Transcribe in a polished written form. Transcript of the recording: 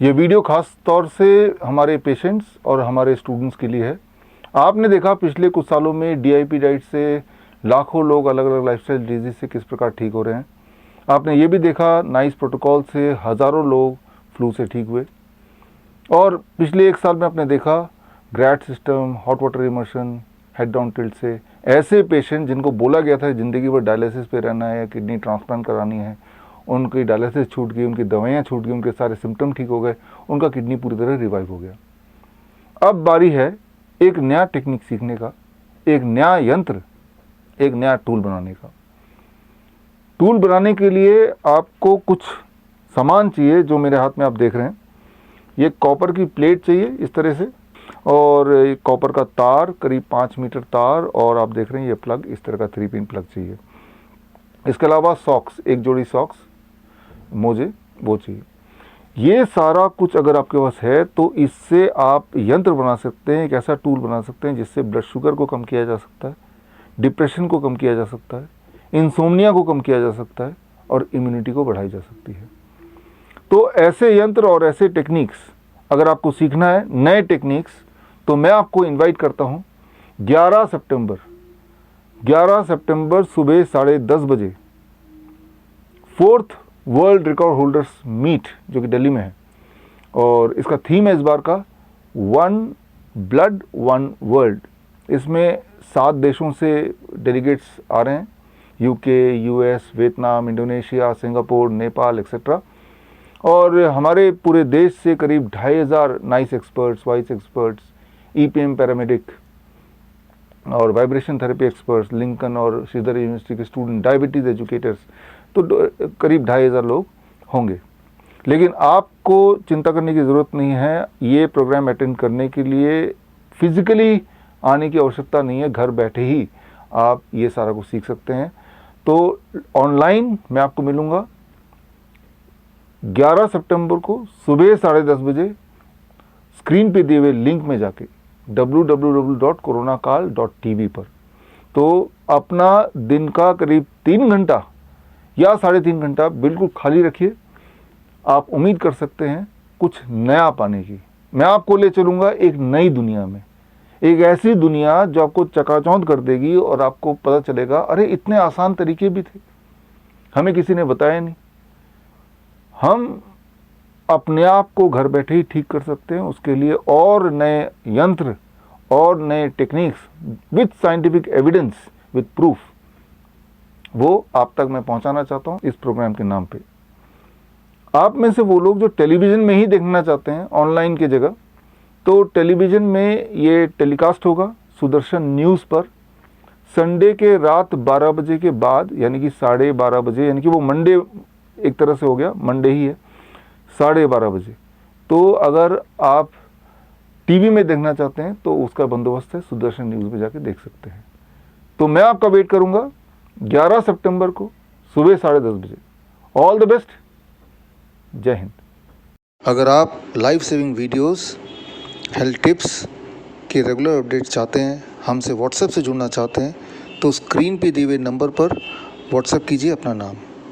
ये वीडियो खास तौर से हमारे पेशेंट्स और हमारे स्टूडेंट्स के लिए है। आपने देखा पिछले कुछ सालों में DIP डाइट से लाखों लोग अलग अलग लाइफस्टाइल डिजीज से किस प्रकार ठीक हो रहे हैं। आपने ये भी देखा नाइस प्रोटोकॉल से हज़ारों लोग फ्लू से ठीक हुए। और पिछले 1 साल में आपने देखा ग्रैट system, hot water immersion, head down tilt से ऐसे पेशेंट जिनको बोला गया था ज़िंदगी भर डायलिसिस पे रहना है या किडनी ट्रांसप्लांट करानी है, उनकी डायलिसिस छूट गई, उनकी दवाइयाँ छूट गई, उनके सारे सिम्टम ठीक हो गए, उनका किडनी पूरी तरह रिवाइव हो गया। अब बारी है एक नया टेक्निक सीखने का, एक नया यंत्र, एक नया टूल बनाने का। टूल बनाने के लिए आपको कुछ सामान चाहिए जो मेरे हाथ में आप देख रहे हैं। ये कॉपर की प्लेट चाहिए इस तरह से, और एक कॉपर का तार, करीब 5 मीटर तार, और आप देख रहे हैं ये प्लग, इस तरह का 3 पिन प्लग चाहिए। इसके अलावा सॉक्स, एक जोड़ी सॉक्स, मोजे वो चाहिए। ये सारा कुछ अगर आपके पास है तो इससे आप यंत्र बना सकते हैं, एक ऐसा टूल बना सकते हैं जिससे ब्लड शुगर को कम किया जा सकता है, डिप्रेशन को कम किया जा सकता है, इंसोम्निया को कम किया जा सकता है, और इम्यूनिटी को बढ़ाई जा सकती है। तो ऐसे यंत्र और ऐसे टेक्निक्स अगर आपको सीखना है, नए टेक्निक्स, तो मैं आपको इनवाइट करता हूं 11 सितंबर सुबह 10:30 बजे 4th world record holders meet जो कि दिल्ली में है। और इसका थीम है इस बार का 1 ब्लड 1 वर्ल्ड। इसमें 7 देशों से डेलीगेट्स आ रहे हैं, UK, US, Vietnam, Indonesia, Singapore, Nepal etcetera. और हमारे पूरे देश से करीब 2500 nice experts, vice experts, EPM paramedic और वाइब्रेशन थेरेपी एक्सपर्ट्स, लिंकन और श्रीधर यूनिवर्सिटी के स्टूडेंट, डायबिटीज़ एजुकेटर्स, तो करीब 2500 लोग होंगे। लेकिन आपको चिंता करने की ज़रूरत नहीं है। ये प्रोग्राम अटेंड करने के लिए फिज़िकली आने की आवश्यकता नहीं है, घर बैठे ही आप ये सारा कुछ सीख सकते हैं। तो ऑनलाइन मैं आपको मिलूँगा 11 सितंबर को सुबह 10:30 बजे। स्क्रीन पे दिए हुए लिंक में जाके www.coronakal.tv पर, तो अपना दिन का करीब 3 घंटा या 3.5 घंटा बिल्कुल खाली रखिए। आप उम्मीद कर सकते हैं कुछ नया पाने की। मैं आपको ले चलूँगा एक नई दुनिया में, एक ऐसी दुनिया जो आपको चकाचौंध कर देगी और आपको पता चलेगा अरे इतने आसान तरीके भी थे, हमें किसी ने बताया नहीं। हम अपने आप को घर बैठे ही ठीक कर सकते हैं। उसके लिए और नए यंत्र और नए techniques with scientific evidence, with proof, वो आप तक मैं पहुंचाना चाहता हूं इस प्रोग्राम के नाम पे। आप में से वो लोग जो टेलीविज़न में ही देखना चाहते हैं ऑनलाइन की जगह, तो टेलीविज़न में ये टेलीकास्ट होगा सुदर्शन न्यूज़ पर संडे के रात 12 बजे के बाद, यानी कि 12:30 बजे, यानी कि वो मंडे एक तरह से हो गया, मंडे ही है, 12:30 बजे। तो अगर आप टीवी में देखना चाहते हैं तो उसका बंदोबस्त है, सुदर्शन न्यूज़ में जाके देख सकते हैं। तो मैं आपका वेट करूंगा 11 सितंबर को सुबह 10:30 बजे। ऑल द बेस्ट, जय हिंद। अगर आप life saving videos, health tips के रेगुलर अपडेट चाहते हैं, हमसे व्हाट्सएप से जुड़ना चाहते हैं, तो स्क्रीन पे दिए हुए नंबर पर व्हाट्सएप कीजिए अपना नाम।